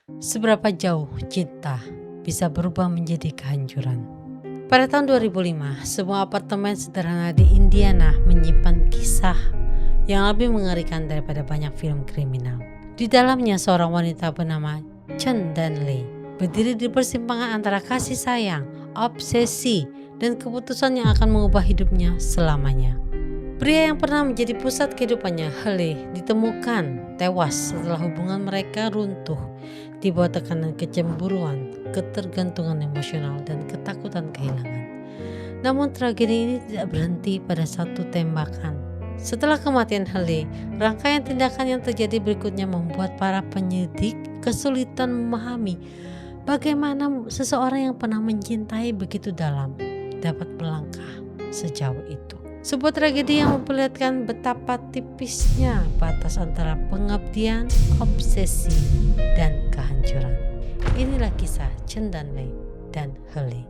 Seberapa jauh cinta bisa berubah menjadi kehancuran? Pada tahun 2005, sebuah apartemen sederhana di Indiana menyimpan kisah yang lebih mengerikan daripada banyak film kriminal. Di dalamnya seorang wanita bernama Chen Danley berdiri di persimpangan antara kasih sayang, obsesi, dan keputusan yang akan mengubah hidupnya selamanya. Pria yang pernah menjadi pusat kehidupannya, Hele, ditemukan tewas setelah hubungan mereka runtuh di bawah tekanan kecemburuan, ketergantungan emosional, dan ketakutan kehilangan. Namun tragedi ini tidak berhenti pada satu tembakan. Setelah kematian Hele, rangkaian tindakan yang terjadi berikutnya membuat para penyidik kesulitan memahami bagaimana seseorang yang pernah mencintai begitu dalam dapat melangkah sejauh itu. Sebuah tragedi yang memperlihatkan betapa tipisnya batas antara pengabdian, obsesi, dan kehancuran. Inilah kisah Chen Danley dan Hele.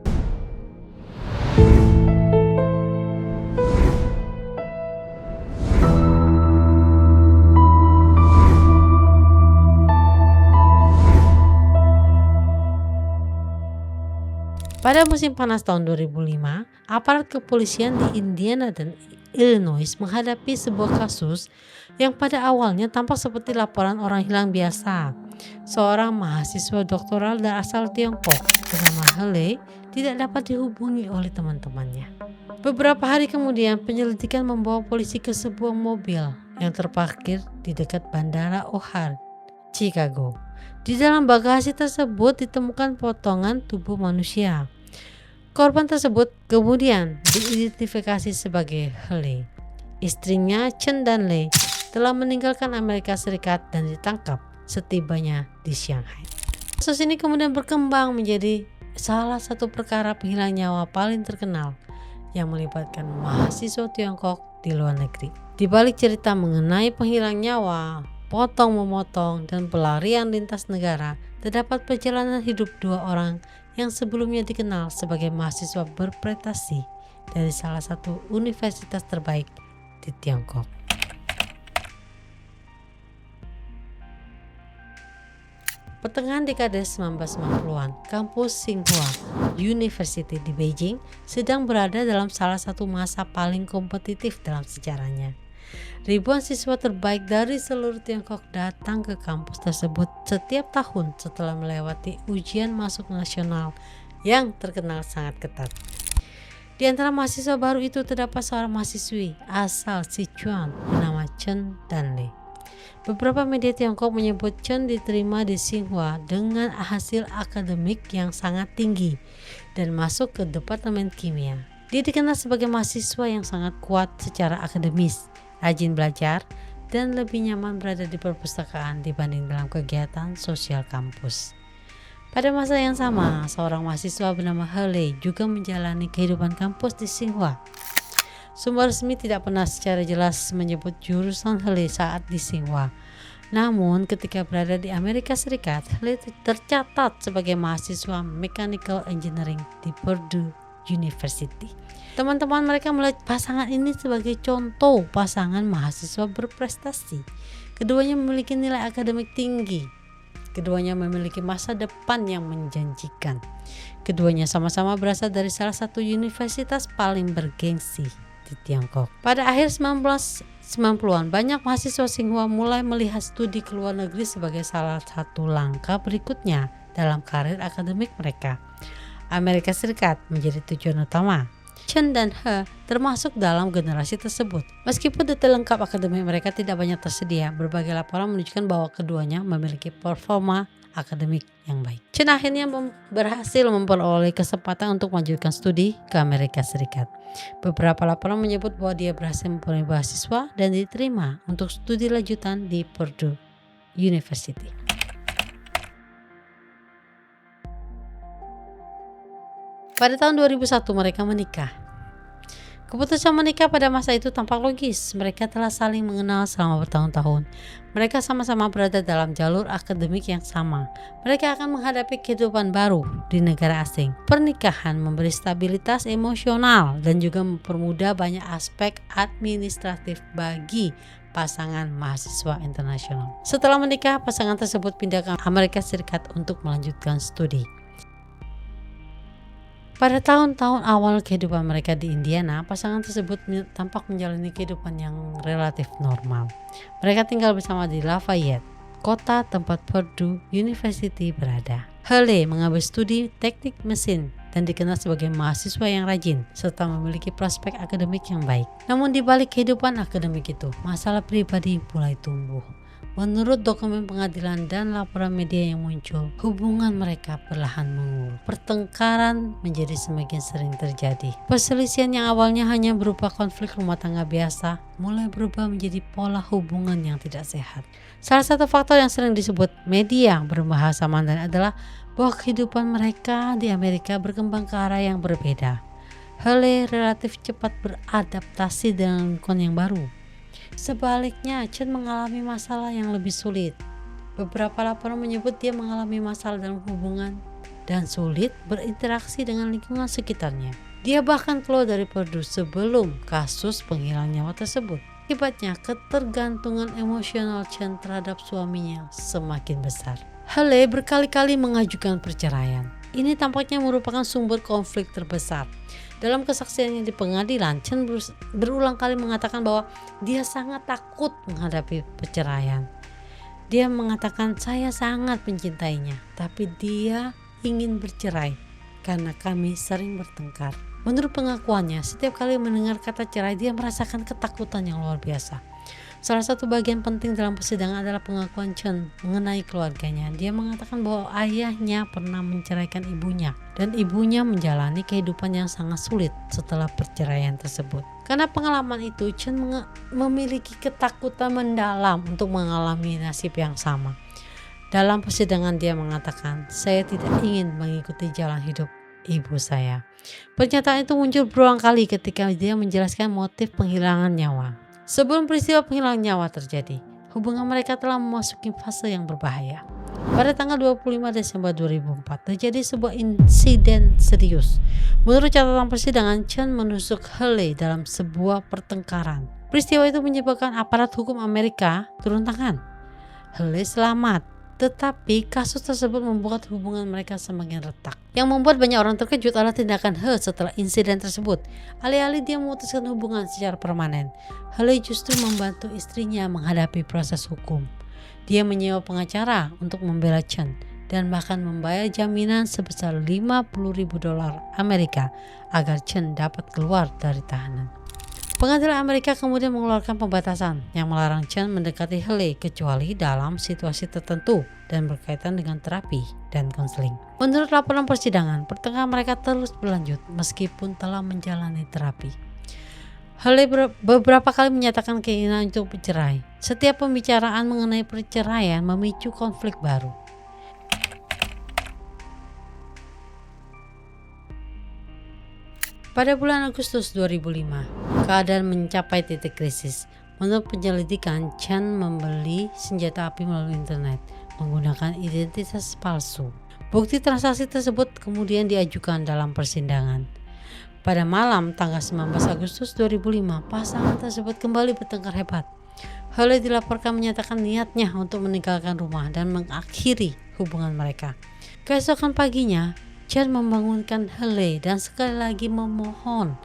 Pada musim panas tahun 2005, aparat kepolisian di Indiana dan Illinois menghadapi sebuah kasus yang pada awalnya tampak seperti laporan orang hilang biasa. Seorang mahasiswa doktoral dari asal Tiongkok bernama Hele tidak dapat dihubungi oleh teman-temannya. Beberapa hari kemudian, penyelidikan membawa polisi ke sebuah mobil yang terparkir di dekat Bandara O'Hare, Chicago. Di dalam bagasi tersebut ditemukan potongan tubuh manusia. Korban tersebut kemudian diidentifikasi sebagai Hele. Istrinya Chen Danley telah meninggalkan Amerika Serikat dan ditangkap setibanya di Shanghai. Kasus ini kemudian berkembang menjadi salah satu perkara penghilang nyawa paling terkenal yang melibatkan mahasiswa Tiongkok di luar negeri. Di balik cerita mengenai penghilang nyawa, potong-memotong, dan pelarian lintas negara, terdapat perjalanan hidup dua orang yang sebelumnya dikenal sebagai mahasiswa berprestasi dari salah satu universitas terbaik di Tiongkok. Pertengahan dekade 1990-an, kampus Tsinghua University di Beijing sedang berada dalam salah satu masa paling kompetitif dalam sejarahnya. Ribuan siswa terbaik dari seluruh Tiongkok datang ke kampus tersebut setiap tahun setelah melewati ujian masuk nasional yang terkenal sangat ketat. Di antara mahasiswa baru itu terdapat seorang mahasiswi asal Sichuan bernama Chen Danley. Beberapa media Tiongkok menyebut Chen diterima di Tsinghua dengan hasil akademik yang sangat tinggi dan masuk ke Departemen Kimia. Dia dikenal sebagai mahasiswa yang sangat kuat secara akademis, rajin belajar, dan lebih nyaman berada di perpustakaan dibanding dalam kegiatan sosial kampus. Pada masa yang sama, seorang mahasiswa bernama Hele juga menjalani kehidupan kampus di Tsinghua. Sumber resmi tidak pernah secara jelas menyebut jurusan Hele saat di Tsinghua. Namun ketika berada di Amerika Serikat, Hele tercatat sebagai mahasiswa Mechanical Engineering di Purdue University. Teman-teman mereka melihat pasangan ini sebagai contoh pasangan mahasiswa berprestasi. Keduanya memiliki nilai akademik tinggi. Keduanya memiliki masa depan yang menjanjikan. Keduanya sama-sama berasal dari salah satu universitas paling bergengsi di Tiongkok. Pada akhir 1990-an, banyak mahasiswa Tsinghua mulai melihat studi ke luar negeri sebagai salah satu langkah berikutnya dalam karir akademik mereka. Amerika Serikat menjadi tujuan utama. Chen dan He termasuk dalam generasi tersebut. Meskipun detail lengkap akademik mereka tidak banyak tersedia, berbagai laporan menunjukkan bahwa keduanya memiliki performa akademik yang baik. Chen akhirnya berhasil memperoleh kesempatan untuk melanjutkan studi ke Amerika Serikat. Beberapa laporan menyebut bahwa dia berhasil memperoleh beasiswa dan diterima untuk studi lanjutan di Purdue University. Pada tahun 2001 mereka menikah. Keputusan menikah pada masa itu tampak logis. Mereka telah saling mengenal selama bertahun-tahun. Mereka sama-sama berada dalam jalur akademik yang sama. Mereka akan menghadapi kehidupan baru di negara asing. Pernikahan memberi stabilitas emosional dan juga mempermudah banyak aspek administratif bagi pasangan mahasiswa internasional. Setelah menikah, pasangan tersebut pindah ke Amerika Serikat untuk melanjutkan studi. Pada tahun-tahun awal kehidupan mereka di Indiana, pasangan tersebut tampak menjalani kehidupan yang relatif normal. Mereka tinggal bersama di Lafayette, kota tempat Purdue University berada. Haley mengambil studi teknik mesin dan dikenal sebagai mahasiswa yang rajin serta memiliki prospek akademik yang baik. Namun di balik kehidupan akademik itu, masalah pribadi mulai tumbuh. Menurut dokumen pengadilan dan laporan media yang muncul, hubungan mereka perlahan mengurung. Pertengkaran menjadi semakin sering terjadi. Perselisihan yang awalnya hanya berupa konflik rumah tangga biasa, mulai berubah menjadi pola hubungan yang tidak sehat. Salah satu faktor yang sering disebut media berbahasa Mandarin adalah bahwa kehidupan mereka di Amerika berkembang ke arah yang berbeda. Haley relatif cepat beradaptasi dengan lingkungan yang baru. Sebaliknya, Chen mengalami masalah yang lebih sulit. Beberapa laporan menyebut dia mengalami masalah dalam hubungan dan sulit berinteraksi dengan lingkungan sekitarnya. Dia bahkan keluar dari Purdue sebelum kasus penghilangan nyawa tersebut. Akibatnya, ketergantungan emosional Chen terhadap suaminya semakin besar. Haley berkali-kali mengajukan perceraian. Ini tampaknya merupakan sumber konflik terbesar. Dalam kesaksiannya di pengadilan, Chen berulang kali mengatakan bahwa dia sangat takut menghadapi perceraian. Dia mengatakan, saya sangat mencintainya, tapi dia ingin bercerai karena kami sering bertengkar. Menurut pengakuannya, setiap kali mendengar kata cerai, dia merasakan ketakutan yang luar biasa. Salah satu bagian penting dalam persidangan adalah pengakuan Chen mengenai keluarganya. Dia mengatakan bahwa ayahnya pernah menceraikan ibunya dan ibunya menjalani kehidupan yang sangat sulit setelah perceraian tersebut. Karena pengalaman itu, Chen memiliki ketakutan mendalam untuk mengalami nasib yang sama. Dalam persidangan dia mengatakan, saya tidak ingin mengikuti jalan hidup ibu saya. Pernyataan itu muncul berulang kali ketika dia menjelaskan motif penghilangan nyawa. Sebelum peristiwa penghilangan nyawa terjadi, hubungan mereka telah memasuki fase yang berbahaya. Pada tanggal 25 Desember 2004 terjadi sebuah insiden serius. Menurut catatan persidangan, Chen menusuk Haley dalam sebuah pertengkaran. Peristiwa itu menyebabkan aparat hukum Amerika turun tangan. Haley selamat, tetapi kasus tersebut membuat hubungan mereka semakin retak. Yang membuat banyak orang terkejut adalah tindakan He setelah insiden tersebut. Alih-alih dia memutuskan hubungan secara permanen, Haley justru membantu istrinya menghadapi proses hukum. Dia menyewa pengacara untuk membela Chen dan bahkan membayar jaminan sebesar $50.000 Amerika agar Chen dapat keluar dari tahanan. Pengadilan Amerika kemudian mengeluarkan pembatasan yang melarang Chen mendekati Haley kecuali dalam situasi tertentu dan berkaitan dengan terapi dan konseling. Menurut laporan persidangan, pertengkaran mereka terus berlanjut meskipun telah menjalani terapi. Haley beberapa kali menyatakan keinginan untuk bercerai. Setiap pembicaraan mengenai perceraian memicu konflik baru. Pada bulan Agustus 2005, keadaan mencapai titik krisis. Menurut penyelidikan, Chen membeli senjata api melalui internet menggunakan identitas palsu. Bukti transaksi tersebut kemudian diajukan dalam persidangan. Pada malam tanggal 19 Agustus 2005, pasangan tersebut kembali bertengkar hebat. Haley dilaporkan menyatakan niatnya untuk meninggalkan rumah dan mengakhiri hubungan mereka. Keesokan paginya, Chen membangunkan Haley dan sekali lagi memohon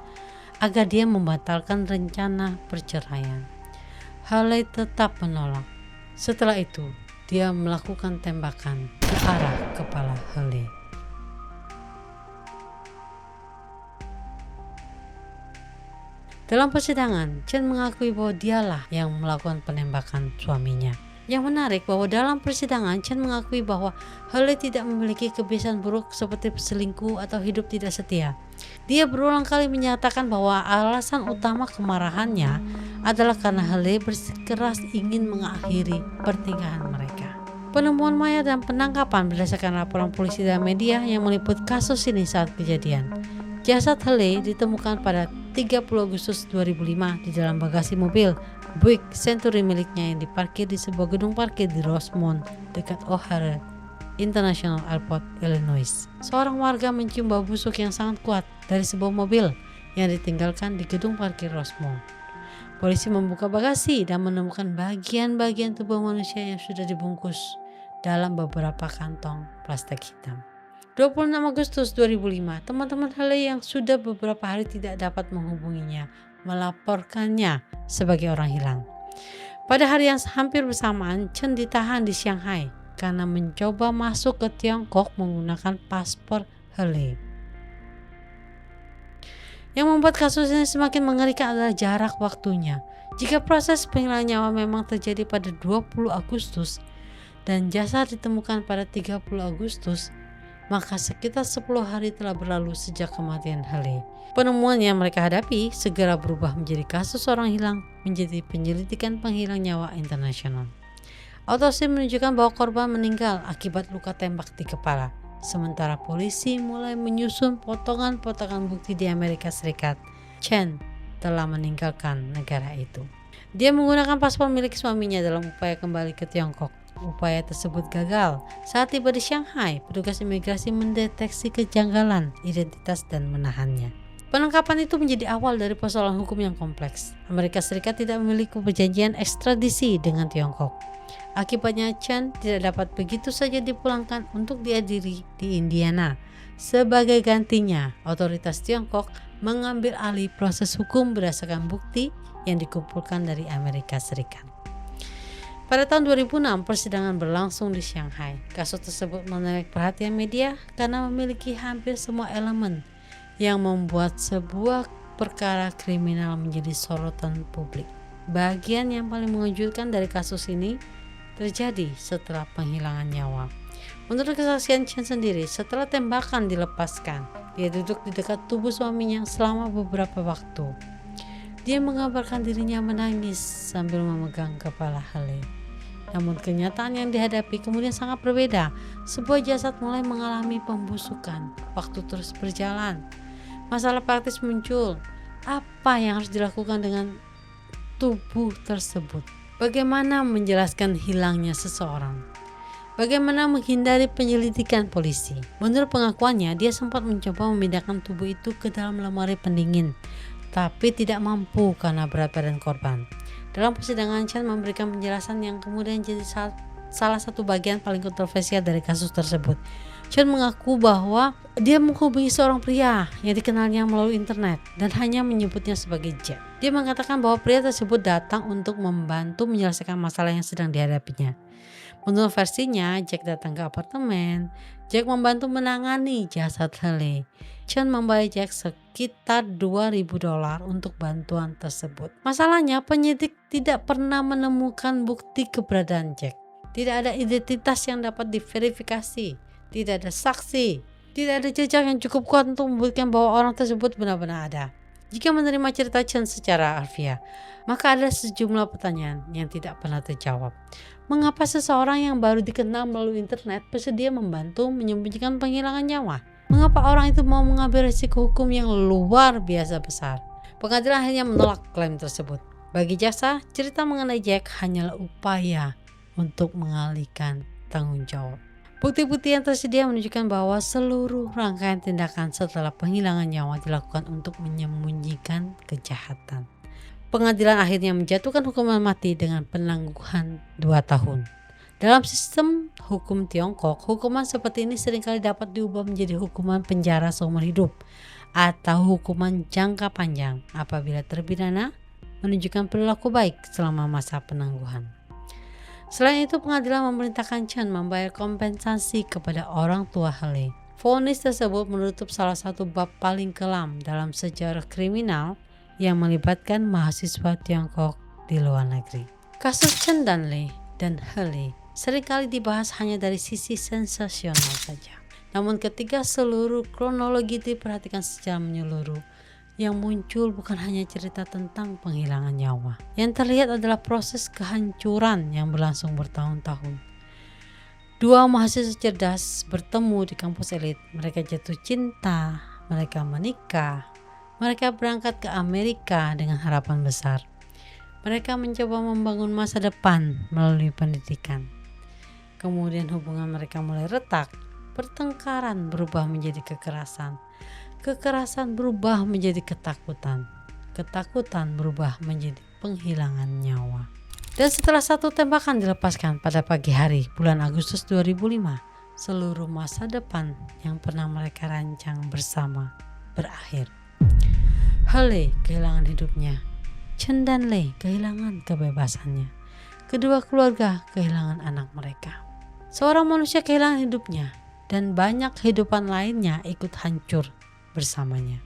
agar dia membatalkan rencana perceraian. Haley tetap menolak. Setelah itu, dia melakukan tembakan ke arah kepala Haley. Dalam persidangan, Chen mengakui bahwa dialah yang melakukan penembakan suaminya. Yang menarik bahwa dalam persidangan, Chen mengakui bahwa Haley tidak memiliki kebiasaan buruk seperti berselingkuh atau hidup tidak setia. Dia berulang kali menyatakan bahwa alasan utama kemarahannya adalah karena Haley bersikeras ingin mengakhiri pernikahan mereka. Penemuan mayat dan penangkapan berdasarkan laporan polisi dan media yang meliput kasus ini saat kejadian. Jasad Haley ditemukan pada 30 Agustus 2005 di dalam bagasi mobil Buick Century miliknya yang diparkir di sebuah gedung parkir di Rosemont dekat O'Hare International Airport, Illinois. Seorang warga mencium bau busuk yang sangat kuat dari sebuah mobil yang ditinggalkan di gedung parkir Rosemont. Polisi membuka bagasi dan menemukan bagian-bagian tubuh manusia yang sudah dibungkus dalam beberapa kantong plastik hitam. 26 Agustus 2005, teman-teman Haley yang sudah beberapa hari tidak dapat menghubunginya melaporkannya sebagai orang hilang. Pada hari yang hampir bersamaan, Chen ditahan di Shanghai karena mencoba masuk ke Tiongkok menggunakan paspor Haley. Yang membuat kasus ini semakin mengerikan adalah jarak waktunya. Jika proses penghilangan nyawa memang terjadi pada 20 Agustus dan jasad ditemukan pada 30 Agustus, maka sekitar 10 hari telah berlalu sejak kematian Haley. Penemuan yang mereka hadapi segera berubah menjadi kasus orang hilang menjadi penyelidikan penghilang nyawa internasional. Autopsi menunjukkan bahwa korban meninggal akibat luka tembak di kepala. Sementara polisi mulai menyusun potongan-potongan bukti di Amerika Serikat, Chen telah meninggalkan negara itu. Dia menggunakan paspor milik suaminya dalam upaya kembali ke Tiongkok. Upaya tersebut gagal. Saat tiba di Shanghai, petugas imigrasi mendeteksi kejanggalan identitas dan menahannya. Penangkapan itu menjadi awal dari persoalan hukum yang kompleks. Amerika Serikat tidak memiliki perjanjian ekstradisi dengan Tiongkok. Akibatnya Chen tidak dapat begitu saja dipulangkan untuk diadili di Indiana. Sebagai gantinya, otoritas Tiongkok mengambil alih proses hukum berdasarkan bukti yang dikumpulkan dari Amerika Serikat. Pada tahun 2006, persidangan berlangsung di Shanghai. Kasus tersebut menarik perhatian media karena memiliki hampir semua elemen yang membuat sebuah perkara kriminal menjadi sorotan publik. Bagian yang paling mengejutkan dari kasus ini terjadi setelah penghilangan nyawa. Menurut kesaksian Chen sendiri, setelah tembakan dilepaskan, dia duduk di dekat tubuh suaminya selama beberapa waktu. Dia mengabarkan dirinya menangis sambil memegang kepala Haley. Namun kenyataan yang dihadapi kemudian sangat berbeda. Sebuah jasad mulai mengalami pembusukan. Waktu terus berjalan. Masalah praktis muncul. Apa yang harus dilakukan dengan tubuh tersebut? Bagaimana menjelaskan hilangnya seseorang? Bagaimana menghindari penyelidikan polisi? Menurut pengakuannya, dia sempat mencoba memindahkan tubuh itu ke dalam lemari pendingin, tapi tidak mampu karena berat badan korban. Dalam persidangan, Chen memberikan penjelasan yang kemudian jadi salah satu bagian paling kontroversial dari kasus tersebut. Chen mengaku bahwa dia menghubungi seorang pria yang dikenalnya melalui internet dan hanya menyebutnya sebagai Jack. Dia mengatakan bahwa pria tersebut datang untuk membantu menyelesaikan masalah yang sedang dihadapinya. Menurut versinya, Jack datang ke apartemen. Jack membantu menangani jasad Haley. Chen membayar Jack sekitar $2.000 untuk bantuan tersebut. Masalahnya, penyidik tidak pernah menemukan bukti keberadaan Jack. Tidak ada identitas yang dapat diverifikasi. Tidak ada saksi, tidak ada jejak yang cukup kuat untuk membuktikan bahwa orang tersebut benar-benar ada. Jika menerima cerita Chen secara harfiah, maka ada sejumlah pertanyaan yang tidak pernah terjawab. Mengapa seseorang yang baru dikenal melalui internet bersedia membantu menyembunyikan penghilangan nyawa? Mengapa orang itu mau mengambil risiko hukum yang luar biasa besar? Pengadilan akhirnya menolak klaim tersebut. Bagi jaksa, cerita mengenai Jack hanyalah upaya untuk mengalihkan tanggung jawab. Bukti-bukti yang tersedia menunjukkan bahwa seluruh rangkaian tindakan setelah penghilangan nyawa dilakukan untuk menyembunyikan kejahatan. Pengadilan akhirnya menjatuhkan hukuman mati dengan penangguhan 2 tahun. Dalam sistem hukum Tiongkok, hukuman seperti ini seringkali dapat diubah menjadi hukuman penjara seumur hidup atau hukuman jangka panjang apabila terpidana menunjukkan perilaku baik selama masa penangguhan. Selain itu, pengadilan memerintahkan Chen membayar kompensasi kepada orang tua Haley. Vonis tersebut menutup salah satu bab paling kelam dalam sejarah kriminal yang melibatkan mahasiswa Tiongkok di luar negeri. Kasus Chen dan Haley seringkali dibahas hanya dari sisi sensasional saja. Namun ketika seluruh kronologi diperhatikan secara menyeluruh, yang muncul bukan hanya cerita tentang penghilangan nyawa. Yang terlihat adalah proses kehancuran yang berlangsung bertahun-tahun. Dua mahasiswa cerdas bertemu di kampus elit. Mereka jatuh cinta, mereka menikah, mereka berangkat ke Amerika dengan harapan besar. Mereka mencoba membangun masa depan melalui pendidikan. Kemudian hubungan mereka mulai retak, pertengkaran berubah menjadi kekerasan. Kekerasan berubah menjadi ketakutan. Ketakutan berubah menjadi penghilangan nyawa. Dan setelah satu tembakan dilepaskan pada pagi hari bulan Agustus 2005, seluruh masa depan yang pernah mereka rancang bersama berakhir. Hale kehilangan hidupnya, Chen dan Lei kehilangan kebebasannya, kedua keluarga kehilangan anak mereka. Seorang manusia kehilangan hidupnya dan banyak kehidupan lainnya ikut hancur bersamanya.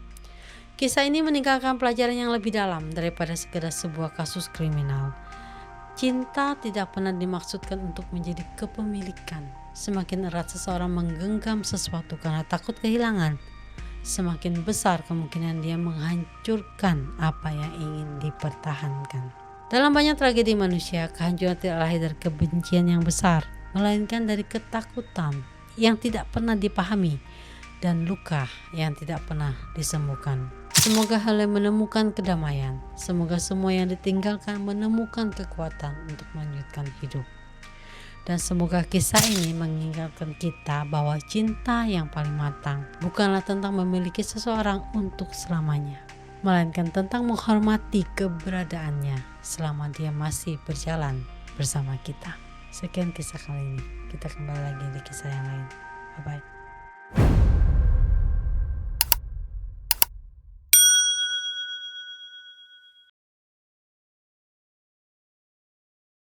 Kisah ini meninggalkan pelajaran yang lebih dalam daripada sekedar sebuah kasus kriminal. Cinta tidak pernah dimaksudkan untuk menjadi kepemilikan. Semakin erat seseorang menggenggam sesuatu karena takut kehilangan, semakin besar kemungkinan dia menghancurkan apa yang ingin dipertahankan. Dalam banyak tragedi manusia, kehancuran tidak lahir dari kebencian yang besar, melainkan dari ketakutan yang tidak pernah dipahami dan luka yang tidak pernah disembuhkan. Semoga Hale menemukan kedamaian. Semoga semua yang ditinggalkan menemukan kekuatan untuk melanjutkan hidup. Dan semoga kisah ini mengingatkan kita bahwa cinta yang paling matang bukanlah tentang memiliki seseorang untuk selamanya, melainkan tentang menghormati keberadaannya selama dia masih berjalan bersama kita. Sekian kisah kali ini. Kita kembali lagi di kisah yang lain. Bye-bye.